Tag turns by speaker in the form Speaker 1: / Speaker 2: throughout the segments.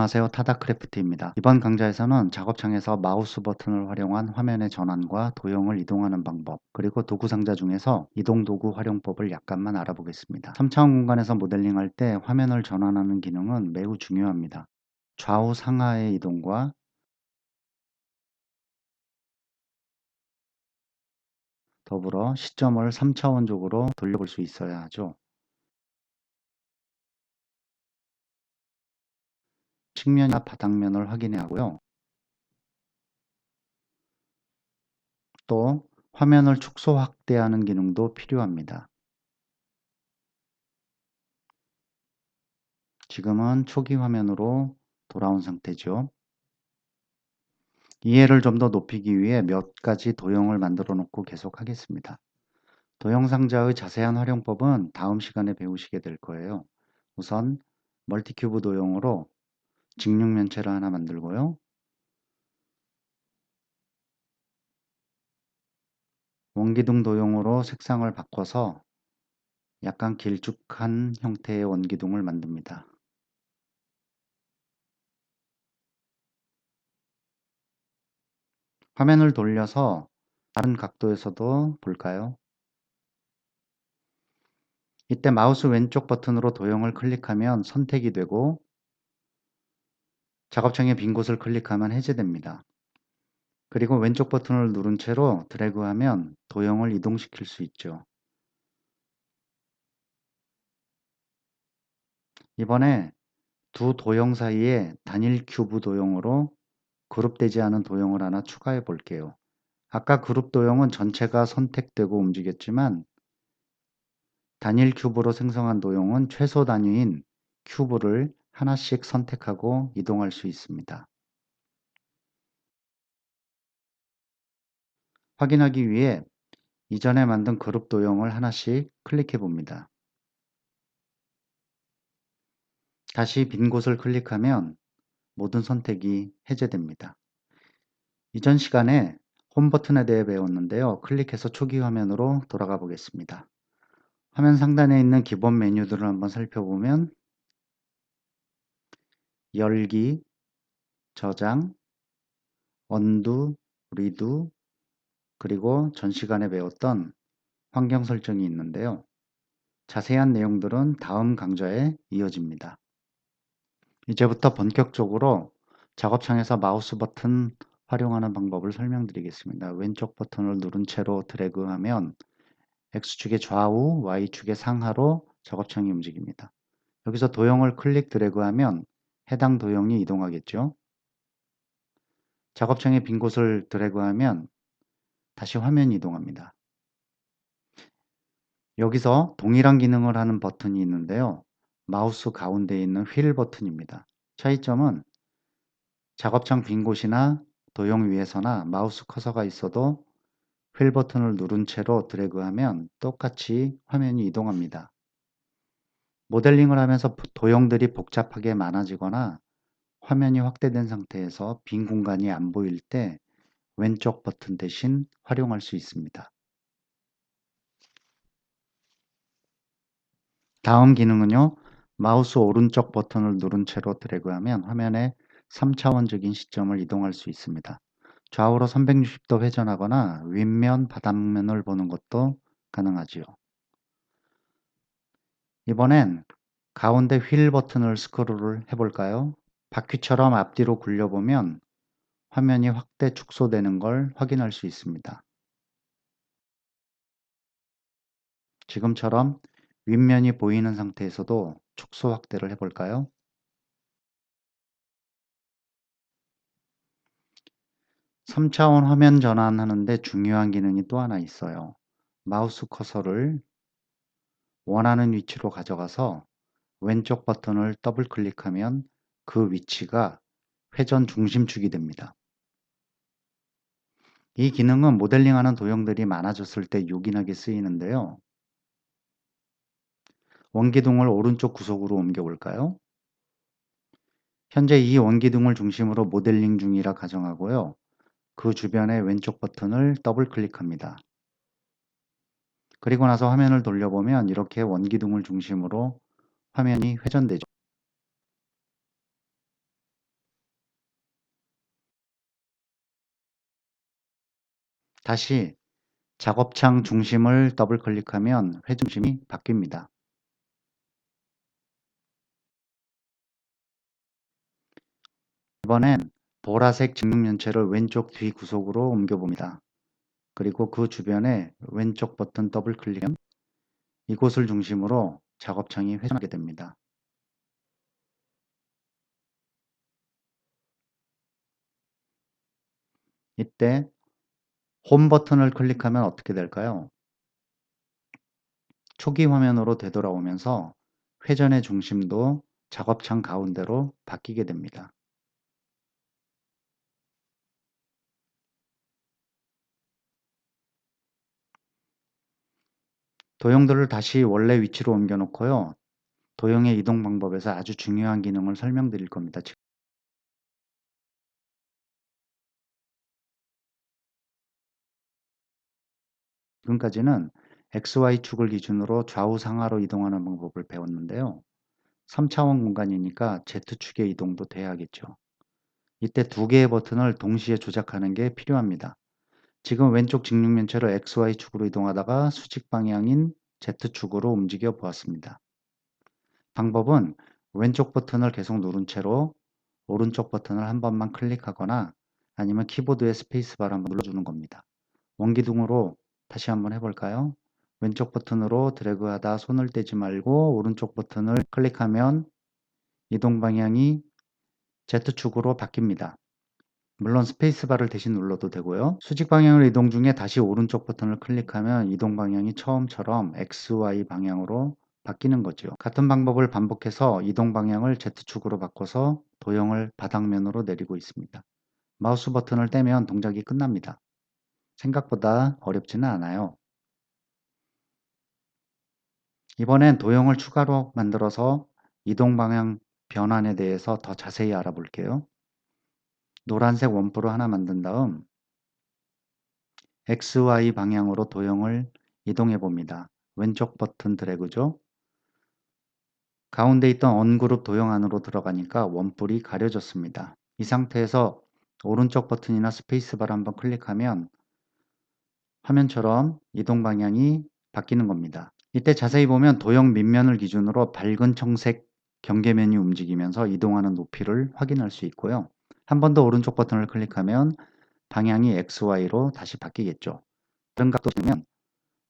Speaker 1: 안녕하세요. 타다크래프트입니다. 이번 강좌에서는 작업창에서 마우스 버튼을 활용한 화면의 전환과 도형을 이동하는 방법, 그리고 도구 상자 중에서 이동 도구 활용법을 약간만 알아보겠습니다. 3차원 공간에서 모델링할 때 화면을 전환하는 기능은 매우 중요합니다. 좌우 상하의 이동과 더불어 시점을 3차원적으로 돌려볼 수 있어야 하죠. 측면이나 바닥면을 확인해야 하고요. 또 화면을 축소 확대하는 기능도 필요합니다. 지금은 초기 화면으로 돌아온 상태죠. 이해를 좀 더 높이기 위해 몇 가지 도형을 만들어 놓고 계속 하겠습니다. 도형 상자의 자세한 활용법은 다음 시간에 배우시게 될 거예요. 우선 멀티큐브 도형으로 직육면체를 하나 만들고요. 원기둥 도형으로 색상을 바꿔서 약간 길쭉한 형태의 원기둥을 만듭니다. 화면을 돌려서 다른 각도에서도 볼까요? 이때 마우스 왼쪽 버튼으로 도형을 클릭하면 선택이 되고 작업창의 빈 곳을 클릭하면 해제됩니다. 그리고 왼쪽 버튼을 누른 채로 드래그하면 도형을 이동시킬 수 있죠. 이번에 두 도형 사이에 단일 큐브 도형으로 그룹되지 않은 도형을 하나 추가해 볼게요. 아까 그룹 도형은 전체가 선택되고 움직였지만 단일 큐브로 생성한 도형은 최소 단위인 큐브를 하나씩 선택하고 이동할 수 있습니다. 확인하기 위해 이전에 만든 그룹 도형을 하나씩 클릭해 봅니다. 다시 빈 곳을 클릭하면 모든 선택이 해제됩니다. 이전 시간에 홈 버튼에 대해 배웠는데요. 클릭해서 초기 화면으로 돌아가 보겠습니다. 화면 상단에 있는 기본 메뉴들을 한번 살펴보면 열기, 저장, 언두, 리두, 그리고 전 시간에 배웠던 환경 설정이 있는데요. 자세한 내용들은 다음 강좌에 이어집니다. 이제부터 본격적으로 작업창에서 마우스 버튼 활용하는 방법을 설명드리겠습니다. 왼쪽 버튼을 누른 채로 드래그하면 X축의 좌우, Y축의 상하로 작업창이 움직입니다. 여기서 도형을 클릭 드래그하면 해당 도형이 이동하겠죠. 작업창의 빈 곳을 드래그하면 다시 화면이 이동합니다. 여기서 동일한 기능을 하는 버튼이 있는데요. 마우스 가운데에 있는 휠 버튼입니다. 차이점은 작업창 빈 곳이나 도형 위에서나 마우스 커서가 있어도 휠 버튼을 누른 채로 드래그하면 똑같이 화면이 이동합니다. 모델링을 하면서 도형들이 복잡하게 많아지거나 화면이 확대된 상태에서 빈 공간이 안 보일 때 왼쪽 버튼 대신 활용할 수 있습니다. 다음 기능은요. 마우스 오른쪽 버튼을 누른 채로 드래그하면 화면에 3차원적인 시점을 이동할 수 있습니다. 좌우로 360도 회전하거나 윗면, 바닥면을 보는 것도 가능하지요. 이번엔 가운데 휠 버튼을 스크롤을 해볼까요? 바퀴처럼 앞뒤로 굴려보면 화면이 확대 축소되는 걸 확인할 수 있습니다. 지금처럼 윗면이 보이는 상태에서도 축소 확대를 해볼까요? 3차원 화면 전환하는데 중요한 기능이 또 하나 있어요. 마우스 커서를 원하는 위치로 가져가서 왼쪽 버튼을 더블 클릭하면 그 위치가 회전 중심축이 됩니다. 이 기능은 모델링하는 도형들이 많아졌을 때 요긴하게 쓰이는데요. 원기둥을 오른쪽 구석으로 옮겨 볼까요? 현재 이 원기둥을 중심으로 모델링 중이라 가정하고요. 그 주변에 왼쪽 버튼을 더블 클릭합니다. 그리고 나서 화면을 돌려보면 이렇게 원기둥을 중심으로 화면이 회전되죠. 다시 작업창 중심을 더블 클릭하면 회 중심이 바뀝니다. 이번엔 보라색 직육면체를 왼쪽 뒤 구석으로 옮겨봅니다. 그리고 그 주변에 왼쪽 버튼 더블 클릭하면 이곳을 중심으로 작업창이 회전하게 됩니다. 이때 홈 버튼을 클릭하면 어떻게 될까요? 초기 화면으로 되돌아오면서 회전의 중심도 작업창 가운데로 바뀌게 됩니다. 도형들을 다시 원래 위치로 옮겨 놓고요. 도형의 이동 방법에서 아주 중요한 기능을 설명드릴 겁니다. 지금까지는 XY축을 기준으로 좌우 상하로 이동하는 방법을 배웠는데요. 3차원 공간이니까 Z축의 이동도 돼야겠죠. 이때 두 개의 버튼을 동시에 조작하는 게 필요합니다. 지금 왼쪽 직육면체로 XY축으로 이동하다가 수직 방향인 Z축으로 움직여 보았습니다. 방법은 왼쪽 버튼을 계속 누른 채로 오른쪽 버튼을 한 번만 클릭하거나 아니면 키보드의 스페이스바를 한번 눌러주는 겁니다. 원기둥으로 다시 한번 해볼까요? 왼쪽 버튼으로 드래그하다 손을 떼지 말고 오른쪽 버튼을 클릭하면 이동 방향이 Z축으로 바뀝니다. 물론 스페이스바를 대신 눌러도 되고요. 수직 방향으로 이동 중에 다시 오른쪽 버튼을 클릭하면 이동 방향이 처음처럼 XY 방향으로 바뀌는 거죠. 같은 방법을 반복해서 이동 방향을 Z축으로 바꿔서 도형을 바닥면으로 내리고 있습니다. 마우스 버튼을 떼면 동작이 끝납니다. 생각보다 어렵지는 않아요. 이번엔 도형을 추가로 만들어서 이동 방향 변환에 대해서 더 자세히 알아볼게요. 노란색 원뿔을 하나 만든 다음 XY 방향으로 도형을 이동해 봅니다. 왼쪽 버튼 드래그죠. 가운데 있던 언그룹 도형 안으로 들어가니까 원뿔이 가려졌습니다. 이 상태에서 오른쪽 버튼이나 스페이스바를 한번 클릭하면 화면처럼 이동 방향이 바뀌는 겁니다. 이때 자세히 보면 도형 밑면을 기준으로 밝은 청색 경계면이 움직이면서 이동하는 높이를 확인할 수 있고요. 한 번 더 오른쪽 버튼을 클릭하면 방향이 XY로 다시 바뀌겠죠. 다른 각도 보면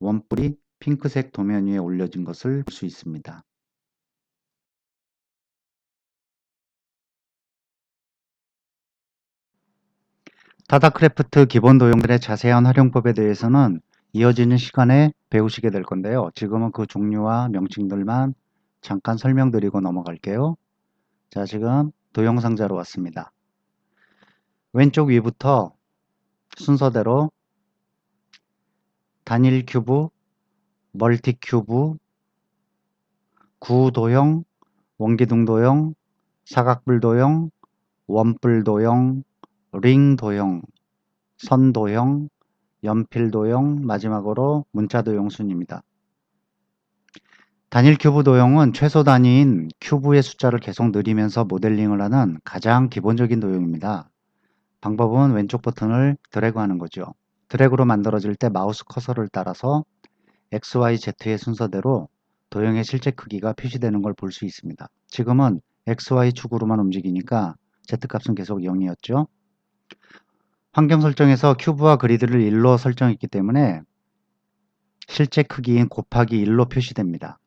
Speaker 1: 원뿔이 핑크색 도면 위에 올려진 것을 볼 수 있습니다. 타다크래프트 기본 도형들의 자세한 활용법에 대해서는 이어지는 시간에 배우시게 될 건데요. 지금은 그 종류와 명칭들만 잠깐 설명드리고 넘어갈게요. 자, 지금 도형 상자로 왔습니다. 왼쪽 위부터 순서대로 단일 큐브, 멀티 큐브, 구도형, 원기둥 도형, 사각뿔 도형, 원뿔 도형, 링 도형, 선 도형, 연필 도형, 마지막으로 문자 도형 순입니다. 단일 큐브 도형은 최소 단위인 큐브의 숫자를 계속 늘리면서 모델링을 하는 가장 기본적인 도형입니다. 방법은 왼쪽 버튼을 드래그하는 거죠. 드래그로 만들어질 때 마우스 커서를 따라서 X, Y, Z의 순서대로 도형의 실제 크기가 표시되는 걸 볼 수 있습니다. 지금은 X, Y 축으로만 움직이니까 Z값은 계속 0이었죠. 환경 설정에서 큐브와 그리드를 1로 설정했기 때문에 실제 크기인 곱하기 1로 표시됩니다.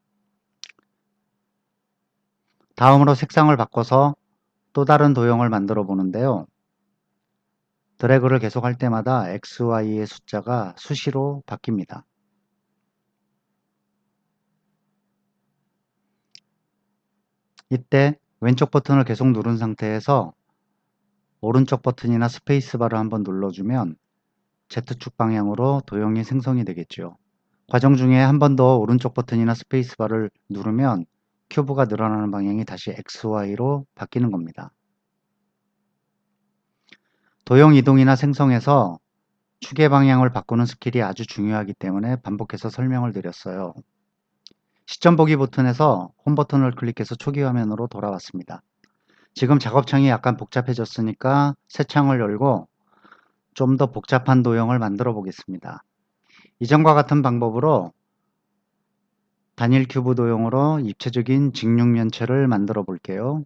Speaker 1: 다음으로 색상을 바꿔서 또 다른 도형을 만들어 보는데요. 드래그를 계속할 때마다 X, Y의 숫자가 수시로 바뀝니다. 이때 왼쪽 버튼을 계속 누른 상태에서 오른쪽 버튼이나 스페이스바를 한번 눌러주면 Z축 방향으로 도형이 생성이 되겠죠. 과정 중에 한 번 더 오른쪽 버튼이나 스페이스바를 누르면 큐브가 늘어나는 방향이 다시 XY로 바뀌는 겁니다. 도형 이동이나 생성에서 축의 방향을 바꾸는 스킬이 아주 중요하기 때문에 반복해서 설명을 드렸어요. 시점 보기 버튼에서 홈 버튼을 클릭해서 초기 화면으로 돌아왔습니다. 지금 작업창이 약간 복잡해졌으니까 새 창을 열고 좀 더 복잡한 도형을 만들어 보겠습니다. 이전과 같은 방법으로 단일 큐브 도형으로 입체적인 직육면체를 만들어 볼게요.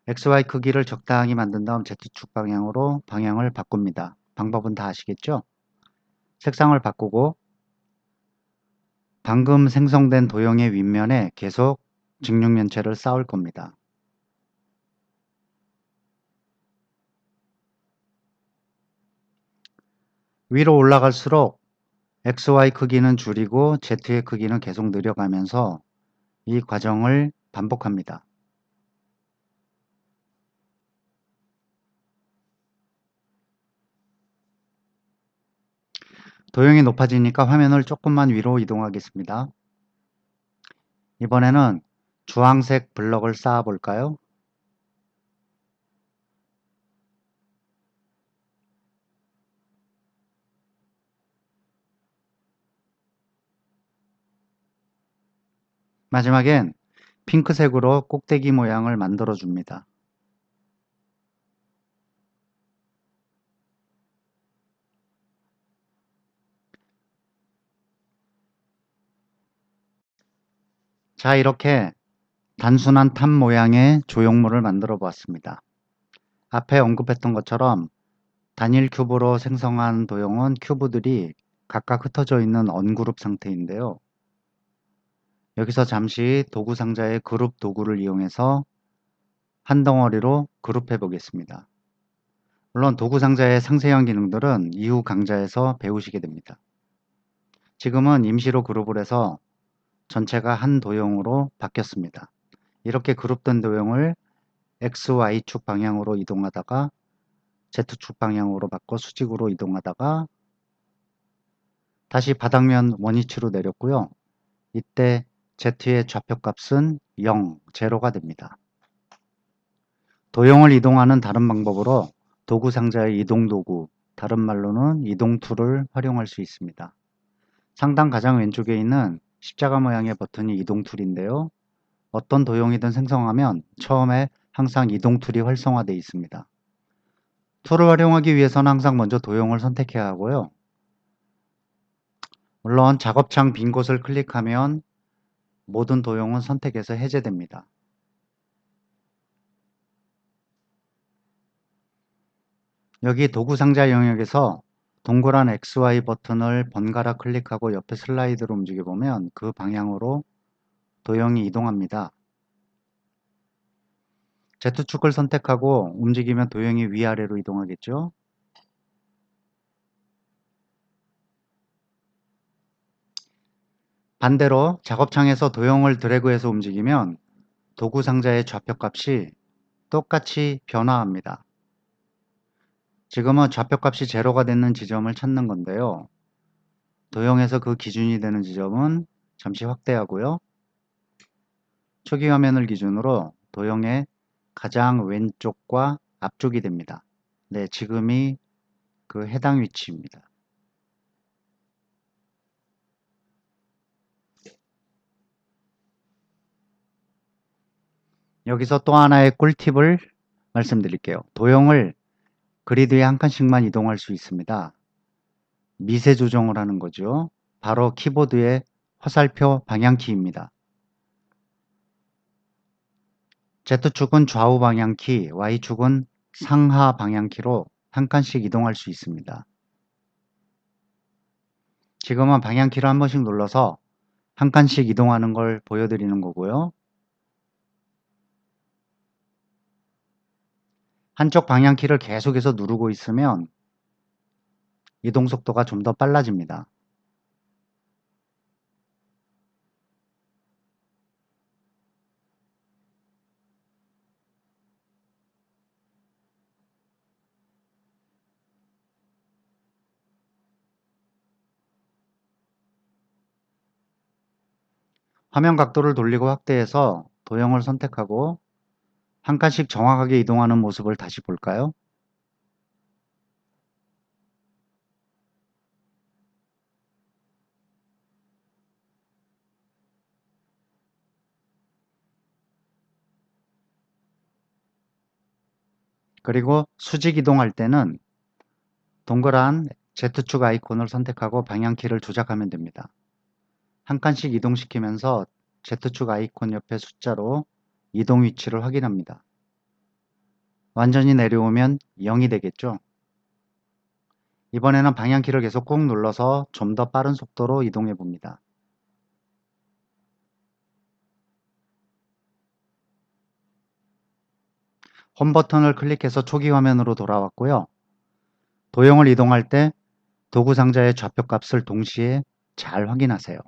Speaker 1: XY 크기를 적당히 만든 다음 Z축 방향으로 방향을 바꿉니다. 방법은 다 아시겠죠? 색상을 바꾸고 방금 생성된 도형의 윗면에 계속 직육면체를 쌓을 겁니다. 위로 올라갈수록 XY 크기는 줄이고 Z의 크기는 계속 늘어가면서 이 과정을 반복합니다. 도형이 높아지니까 화면을 조금만 위로 이동하겠습니다. 이번에는 주황색 블럭을 쌓아 볼까요? 마지막엔 핑크색으로 꼭대기 모양을 만들어 줍니다. 자, 이렇게 단순한 탑 모양의 조형물을 만들어 보았습니다. 앞에 언급했던 것처럼 단일 큐브로 생성한 도형은 큐브들이 각각 흩어져 있는 언그룹 상태인데요. 여기서 잠시 도구 상자의 그룹 도구를 이용해서 한 덩어리로 그룹해 보겠습니다. 물론 도구 상자의 상세한 기능들은 이후 강좌에서 배우시게 됩니다. 지금은 임시로 그룹을 해서 전체가 한 도형으로 바뀌었습니다. 이렇게 그룹된 도형을 XY축 방향으로 이동하다가 Z축 방향으로 바꿔 수직으로 이동하다가 다시 바닥면 원위치로 내렸고요. 이때 Z의 좌표값은 0, 제로가 됩니다. 도형을 이동하는 다른 방법으로 도구 상자의 이동 도구, 다른 말로는 이동 툴을 활용할 수 있습니다. 상단 가장 왼쪽에 있는 십자가 모양의 버튼이 이동 툴인데요. 어떤 도형이든 생성하면 처음에 항상 이동 툴이 활성화되어 있습니다. 툴을 활용하기 위해서는 항상 먼저 도형을 선택해야 하고요. 물론 작업창 빈 곳을 클릭하면 모든 도형은 선택해서 해제됩니다. 여기 도구 상자 영역에서 동그란 XY 버튼을 번갈아 클릭하고 옆에 슬라이드로 움직여 보면 그 방향으로 도형이 이동합니다. Z축을 선택하고 움직이면 도형이 위아래로 이동하겠죠. 반대로 작업창에서 도형을 드래그해서 움직이면 도구 상자의 좌표값이 똑같이 변화합니다. 지금은 좌표값이 제로가 되는 지점을 찾는 건데요. 도형에서 그 기준이 되는 지점은 잠시 확대하고요. 초기 화면을 기준으로 도형의 가장 왼쪽과 앞쪽이 됩니다. 네, 지금이 그 해당 위치입니다. 여기서 또 하나의 꿀팁을 말씀드릴게요. 도형을 그리드에 한 칸씩만 이동할 수 있습니다. 미세 조정을 하는 거죠. 바로 키보드의 화살표 방향키입니다. Z축은 좌우 방향키, Y축은 상하 방향키로 한 칸씩 이동할 수 있습니다. 지금은 방향키를 한 번씩 눌러서 한 칸씩 이동하는 걸 보여드리는 거고요. 한쪽 방향키를 계속해서 누르고 있으면 이동 속도가 좀 더 빨라집니다. 화면 각도를 돌리고 확대해서 도형을 선택하고 한 칸씩 정확하게 이동하는 모습을 다시 볼까요? 그리고 수직 이동할 때는 동그란 Z축 아이콘을 선택하고 방향키를 조작하면 됩니다. 한 칸씩 이동시키면서 Z축 아이콘 옆에 숫자로 이동 위치를 확인합니다. 완전히 내려오면 0이 되겠죠? 이번에는 방향키를 계속 꾹 눌러서 좀 더 빠른 속도로 이동해 봅니다. 홈 버튼을 클릭해서 초기 화면으로 돌아왔고요. 도형을 이동할 때 도구 상자의 좌표 값을 동시에 잘 확인하세요.